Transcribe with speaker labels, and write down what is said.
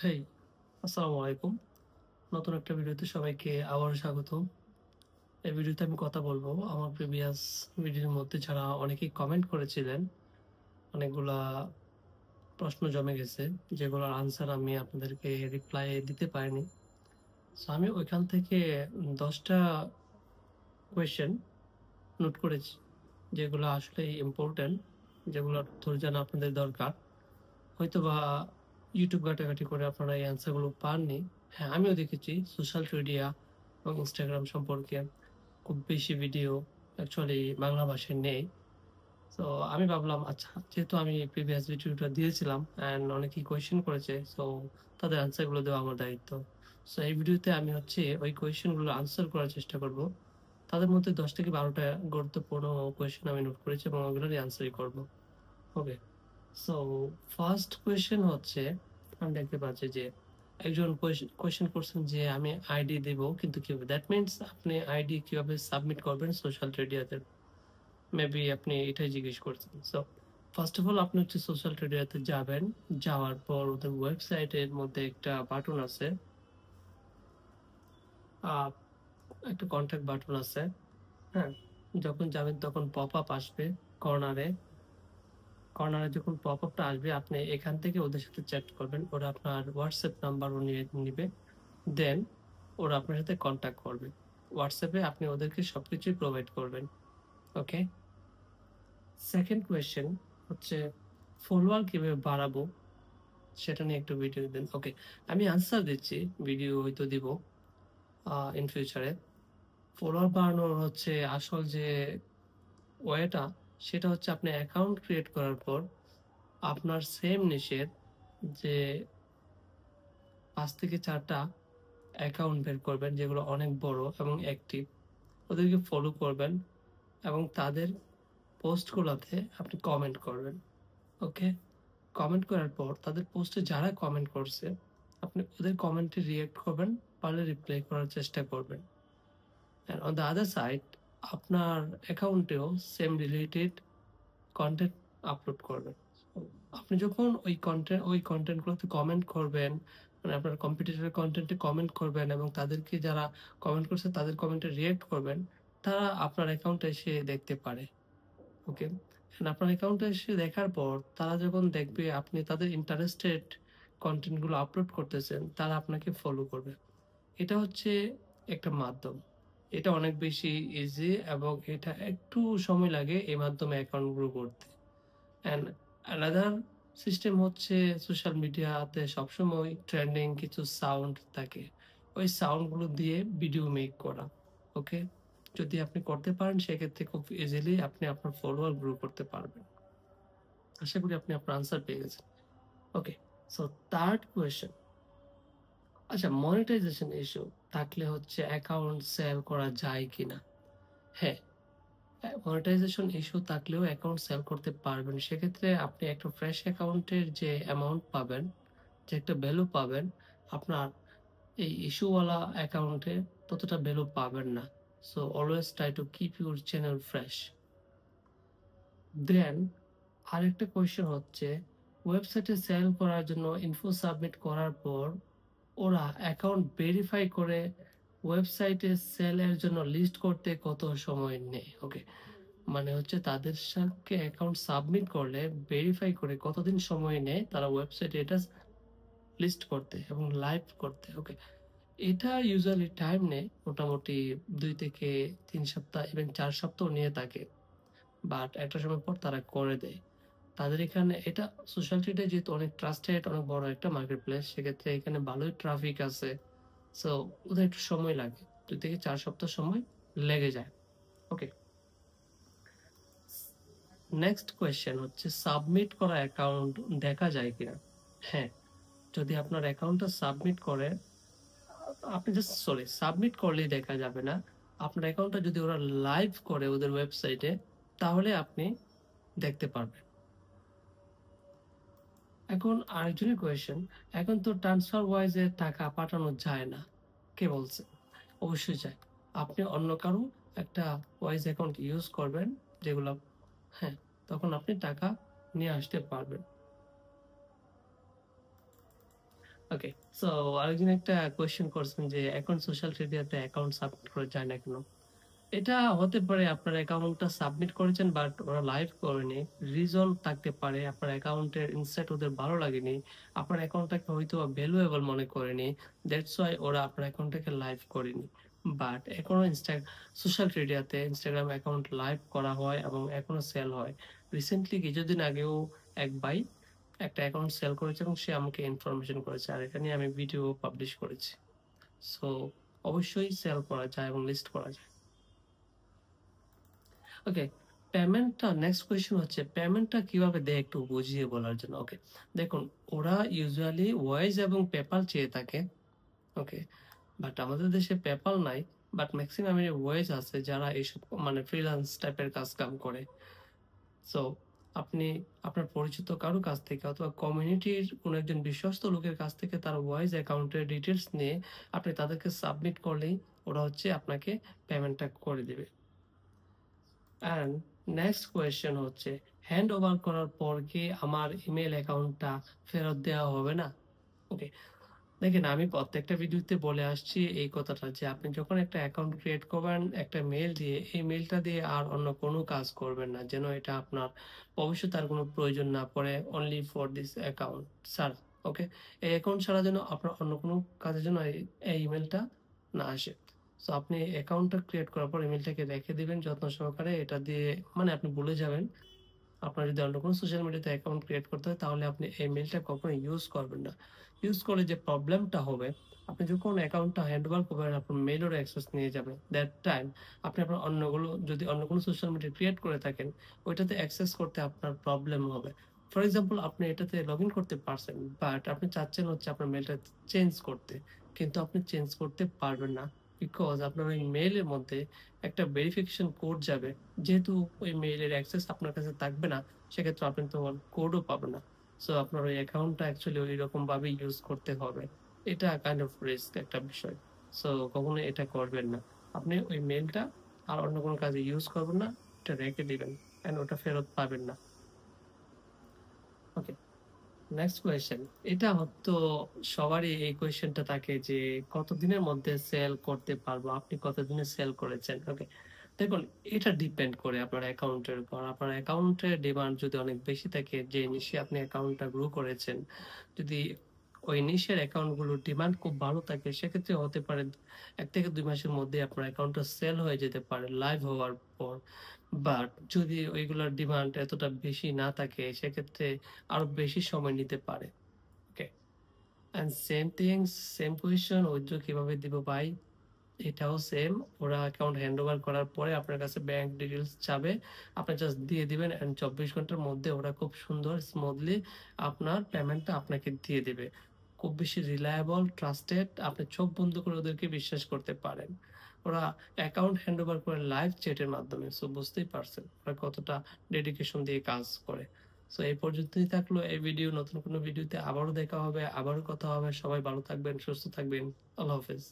Speaker 1: হেই, আসসালামু আলাইকুম। নতুন একটা ভিডিওতে সবাইকে আবারও স্বাগতম। এই ভিডিওতে আমি কথা বলবো আমার প্রিভিয়াস ভিডিওর মধ্যে যারা অনেকেই কমেন্ট করেছিলেন, অনেকগুলা প্রশ্ন জমে গেছে যেগুলোর আনসার আমি আপনাদেরকে রিপ্লাই দিতে পারিনি। সো আমি ওইখান থেকে ১০ টা কোয়েশ্চেন নোট করেছি যেগুলো আসলেই ইম্পোর্টেন্ট, যেগুলোর উত্তর জানা আপনাদের দরকার। হয়তোবা YouTube ঘাটাঘাটি করে আপনারা এই অ্যান্সার গুলো পাননি। হ্যাঁ, আমিও দেখেছি সোশ্যাল মিডিয়া এবং Instagram সম্পর্কে খুব বেশি ভিডিও অ্যাকচুয়ালি বাংলা ভাষায় নেই। সো আমি ভাবলাম আচ্ছা, যেহেতু আমি প্রিভিয়াস ভিডিওটা দিয়েছিলাম অ্যান্ড অনেকেই কোয়েশ্চেন করেছে, সো তাদের অ্যান্সার গুলো দেওয়া আমার দায়িত্ব। সো এই ভিডিওতে আমি ওই কোয়েশ্চেন গুলো আনসার করার চেষ্টা করব। তাদের মধ্যে ১০ থেকে ১২ টা গুরুত্বপূর্ণ কোয়েশ্চেন আমি নোট করেছি এবং ওগুলোরই আনসারই করব। ওকে। সো ফার্স্ট কোয়েশ্চেন হচ্ছে, আমি দেখতে পাচ্ছি যে একজন কোয়েশ্চেন করছেন যে আমি আইডি দেব কিন্তু কিভাবে? দ্যাট মিনস আপনি আইডি কিভাবে সাবমিট করবেন সোশ্যাল মিডিয়াতে? মেবি আপনি এটাই জিজ্ঞেস করছেন। সো ফার্স্ট অফ অল আপনি সোশ্যাল মিডিয়াতে যাবেন। যাওয়ার পর ওদের ওয়েবসাইটের মধ্যে একটা বাটন আছে। আ একটা কনট্যাক্ট বাটন আছে। হ্যাঁ? যখন যাবেন তখন পপআপ আসবে কর্নারে। কর্নারে যখন পপআপটা আসবে আপনি এখান থেকে ওদের সাথে চ্যাট করবেন। ওরা আপনার WhatsApp নাম্বারও নিবে। দেন ওরা আপনার সাথে কনট্যাক্ট করবে। WhatsApp এ আপনি ওদেরকে সবকিছুই প্রোভাইড করবেন। ওকে? সেকেন্ড কোয়েশ্চেন হচ্ছে ফলোয়ার কিভাবে বাড়াবো? সেটা নিয়ে একটু ভিডিও দেন। ওকে, আমি আনসার দিচ্ছি। ভিডিও হয়তো দিব ইন ফিউচারে। ফলোয়ার বাড়ানোর আসল যে ওয়েটা, সেটা হচ্ছে আপনি অ্যাকাউন্ট ক্রিয়েট করার পর আপনার সেম নিশের যে ৫ থেকে ৪ টা অ্যাকাউন্ট বের করবেন যেগুলো অনেক বড় এবং অ্যাক্টিভ। ওদেরকে ফলো করবেন এবং তাদের পোস্টগুলাতে আপনি কমেন্ট করবেন। ওকে? কমেন্ট করার পর তাদের পোস্টে যারা কমেন্ট করছে, আপনি ওদের কমেন্টে রিঅ্যাক্ট করবেন, পারলে রিপ্লাই করার চেষ্টা করবেন। And on the other side আপনার অ্যাকাউন্টেও সেম রিলেটেড কনটেন্ট আপলোড করবেন। সো আপনি যখন ওই কনটেন্ট গুলোতে কমেন্ট করবেন, মানে আপনার কম্পিটিটরের কনটেন্টে কমেন্ট করবেন এবং তাদেরকে যারা কমেন্ট করছে তাদের কমেন্টে রিঅ্যাক্ট করবেন, তারা আপনার অ্যাকাউন্টে এসে দেখতে পারে। ওকে? অ্যান্ড আপনার অ্যাকাউন্টে এসে দেখার পর তারা যখন দেখবে আপনি তাদের ইন্টারেস্টেড কনটেন্ট গুলো আপলোড করতেছেন, তারা আপনাকে ফলো করবে। এটা একটা মাধ্যম। এটা অনেক বেশি ইজি এবং এটা একটু সময় লাগে এই মাধ্যমে অ্যাকাউন্ট গ্রো করতে। অ্যান্ড অ্যানাদার সিস্টেম সোশ্যাল মিডিয়াতে সবসময় ট্রেন্ডিং কিছু সাউন্ড থাকে। ওই সাউন্ড গুলো দিয়ে ভিডিও মেক করা। ওকে? যদি আপনি করতে পারেন সেক্ষেত্রে খুব ইজিলি আপনি আপনার ফলোয়ার গ্রো করতে পারবেন। আশা করি আপনি আপনার আনসার পেয়ে গেছেন। ওকে। সো থার্ড কোয়েশ্চেন, আচ্ছা, মনিটাইজেশন ইস্যু থাকলে অ্যাকাউন্ট সেল করা যায় কিনা? হ্যাঁ, মনিটাইজেশন ইস্যু থাকলেও অ্যাকাউন্ট সেল করতে পারবেন। সেক্ষেত্রে আপনি একটা ফ্রেশ অ্যাকাউন্টের যে অ্যামাউন্ট পাবেন, যে একটা ভ্যালু পাবেন, আপনার এই ইস্যুওয়ালা অ্যাকাউন্টে ততটা ভ্যালু পাবেন না। So always try to keep your channel fresh. Then আরেকটা কোয়েশ্চেন ওয়েবসাইটে সেল করার জন্য ইনফো সাবমিট করার পর ওরা অ্যাকাউন্ট ভেরিফাই করে ওয়েবসাইটে সেলের জন্য লিস্ট করতে কত সময় নেয়? ওকে, মানে তাদের সাথে অ্যাকাউন্ট সাবমিট করলে ভেরিফাই করে কতদিন সময় নেয় তারা ওয়েবসাইটে এটা লিস্ট করতে এবং লাইভ করতে? ওকে, এটা ইউজুয়ালি টাইম নেয় মোটামুটি ২ থেকে ৩ সপ্তাহ, ইভেন ৪ সপ্তাহ নিয়ে থাকে। বাট একটা সময় পর তারা করে দেয়। তাদের এখানে এটা সোশ্যাল মিডিয়া যেহেতু অনেক ট্রাস্টেড, অনেক বড় একটা মার্কেট প্লেস, সেক্ষেত্রে এখানে ভালোই ট্রাফিক আছে। সো ওদের একটু সময় লাগে। ২ থেকে ৪ সপ্তাহ সময় লেগে যায়। ওকে। নেক্সট কোয়েশ্চেন সাবমিট করা অ্যাকাউন্ট দেখা যায় কিনা? হ্যাঁ, যদি আপনার অ্যাকাউন্টটা সাবমিট করে, আপনি সাবমিট করলেই দেখা যাবে না। আপনার অ্যাকাউন্টটা যদি ওরা লাইভ করে ওদের ওয়েবসাইটে, তাহলে আপনি দেখতে পারবেন। এখন আরেকজনের কোয়েশ্চেন, এখন তো ট্রান্সফার ওয়াইজ এ টাকা পাঠানো যায় না। কে বলছে? অবশ্যই যায়। আপনি অন্য কারো একটা ওয়াইজ অ্যাকাউন্ট ইউজ করবেন যেগুলা, হ্যাঁ, তখন আপনি টাকা নিয়ে আসতে পারবেন। ওকে। সো আরেকজন একটা কোয়েশ্চেন করছেন যে এখন সোশ্যাল মিডিয়াতে অ্যাকাউন্ট সাবমিট করা যায় না কেন? এটা হতে পারে আপনার অ্যাকাউন্টটা সাবমিট করেছেন বাট ওরা লাইভ করেনি। রিজন থাকতে পারে আপনার অ্যাকাউন্টের ইনসাইট ওদের ভালো লাগেনি। আপনার অ্যাকাউন্টটাকে হয়তোবা ভ্যালুয়েবল মনে করেনি। দ্যাটস ওয়াই ওরা আপনার অ্যাকাউন্টটাকে লাইভ করেনি। বাট এখনো সোশ্যাল মিডিয়াতে Instagram অ্যাকাউন্ট লাইভ করা হয় এবং এখনো সেল হয়। রিসেন্টলি কিছুদিন আগেও এক ভাই একটা অ্যাকাউন্ট সেল করেছে এবং সে আমাকে ইনফরমেশন করেছে। আর এটা নিয়ে আমি ভিডিও পাবলিশ করেছি। সো অবশ্যই সেল করা যায় এবং লিস্ট করা যায়। ওকে, পেমেন্টটা নেক্সট কোয়েশ্চেন হচ্ছে পেমেন্টটা কিভাবে দেয় একটু বুঝিয়ে বলার জন্য। ওকে, দেখুন ওরা ইউজুয়ালি ওয়াইজ এবং পেপাল চেয়ে থাকে। ওকে, বাট আমাদের দেশে পেপাল নাই, বাট ম্যাক্সিমাম ওয়েজ আছে যারা এইসব মানে ফ্রিল্যান্স টাইপের কাজ কাম করে। সো আপনি আপনার পরিচিত কারো কাছ থেকে অথবা কমিউনিটির কোনো একজন বিশ্বস্ত লোকের কাছ থেকে তার ওয়াইজ অ্যাকাউন্টের ডিটেলস নিয়ে আপনি তাদেরকে সাবমিট করলেই ওরা হচ্ছে আপনাকে পেমেন্টটা করে দিবে। অ্যান্ড নেক্সট কোয়েশ্চেন হচ্ছে হ্যান্ড ওভার করার পর কি আমার ইমেল অ্যাকাউন্টটা ফেরত দেওয়া হবে না? ওকে, দেখেন আমি প্রত্যেকটা ভিডিওতে বলে আসছি এই কথাটা যে আপনি যখন একটা অ্যাকাউন্ট ক্রিয়েট করবেন একটা মেইল দিয়ে, এই মেইলটা দিয়ে আর অন্য কোনো কাজ করবেন না। যেন এটা আপনার ভবিষ্যতে আর কোনো প্রয়োজন না পড়ে অনলি ফর দিস অ্যাকাউন্ট ছাড়া। ওকে? এই অ্যাকাউন্ট ছাড়া যেন আপনার অন্য কোনো কাজের জন্য এই ইমেইলটা না আসে। সো আপনি অ্যাকাউন্টটা ক্রিয়েট করার পর ইমেইলটাকে রেখে দিবেন যত্ন সহকারে। এটা দিয়ে মানে আপনি ভুলে যাবেন। আপনার যদি অন্য কোনো সোশ্যাল মিডিয়াতে অ্যাকাউন্ট ক্রিয়েট করতে হয় তাহলে আপনি এই মেইলটা কখনোই ইউজ করবেন না। ইউজ করলে যে প্রবলেমটা হবে, আপনি যখন অ্যাকাউন্টটা হ্যান্ডওভার করবেন আপনার মেইলেরও অ্যাক্সেস নিয়ে যাবে। দ্যাট টাইম আপনি আপনার যদি অন্য কোনো সোশ্যাল মিডিয়া ক্রিয়েট করে থাকেন, ওইটাতে অ্যাক্সেস করতে আপনার প্রবলেম হবে। ফর এক্সাম্পল আপনি এটাতে লগইন করতে পারছেন, বাট আপনি চাচ্ছেন হচ্ছে আপনার মেইলটা চেঞ্জ করতে। কিন্তু আপনি চেঞ্জ করতে পারবেন না। বিকজ আপনার ওই মেইলের মধ্যে একটা ভেরিফিকেশন কোড যাবে। যেহেতু ওই মেইলের অ্যাক্সেস আপনার কাছে থাকবে না, সেক্ষেত্রে আপনি তো কোডও পাবেন না। সো আপনার ওই অ্যাকাউন্টটা অ্যাকচুয়ালি ঐরকম ভাবে ইউজ করতে হবে। এটা কাইন্ড অফ রিস্ক একটা বিষয়। সো কখনোই এটা করবেন না। আপনি ওই মেইলটা আর অন্য কোনো কাজে ইউজ করবেন না। এটা রেখে দিবেন। অ্যান্ড ওটা ফেরত পাবেন না। ওকে, নেক্সট কোয়েশ্চেন। এটা হয়তো সবারই এই কোয়েশ্চেনটা থাকে যে কতদিনের মধ্যে সেল করতে পারবো? আপনি কতদিনে সেল করেছেন? ওকে, দেখুন এটা ডিপেন্ড করে আপনার অ্যাকাউন্টের উপর। আপনার অ্যাকাউন্টের ডিমান্ড যদি অনেক বেশি থাকে, যে নিশে আপনি অ্যাকাউন্টটা গ্রো করেছেন, যদি ওই নিশের অ্যাকাউন্ট গুলোর ডিমান্ড খুব ভালো থাকে, সেক্ষেত্রে হতে পারে 1 থেকে 2 মাসের মধ্যে আপনার অ্যাকাউন্টটা সেল হয়ে যেতে পারে লাইভ হওয়ার পর। বাট যদি ওইগুলার ডিমান্ড এতটা বেশি না থাকে, সেক্ষেত্রে আরো বেশি সময় নিতে পারে। Okay, and same things, same question withdraw কিভাবে দিব ভাই? এটাও সেম। ওরা অ্যাকাউন্ট হ্যান্ডওভার করার পরে আপনার কাছে ব্যাংক ডিটেইলস চাবে। আপনি জাস্ট দিয়ে দিবেন অ্যান্ড 24 ঘন্টার মধ্যে ওরা খুব সুন্দর স্মুথলি আপনার পেমেন্টটা আপনাকে দিয়ে দিবে। খুব বেশি রিলায়েবল, ট্রাস্টেড, আপনি চোখ বন্ধ করে ওদেরকে বিশ্বাস করতে পারেন। ওরা অ্যাকাউন্ট হ্যান্ডওভার করে লাইভ চ্যাটের মাধ্যমে। সো বুঝতেই পারছেন ওরা কতটা ডেডিকেশন দিয়ে কাজ করে। সো এই পর্যন্তই থাকলো এই ভিডিও। নতুন কোনো ভিডিওতে আবারও দেখা হবে, আবারও কথা হবে। সবাই ভালো থাকবেন, সুস্থ থাকবেন। আল্লাহ হাফেজ।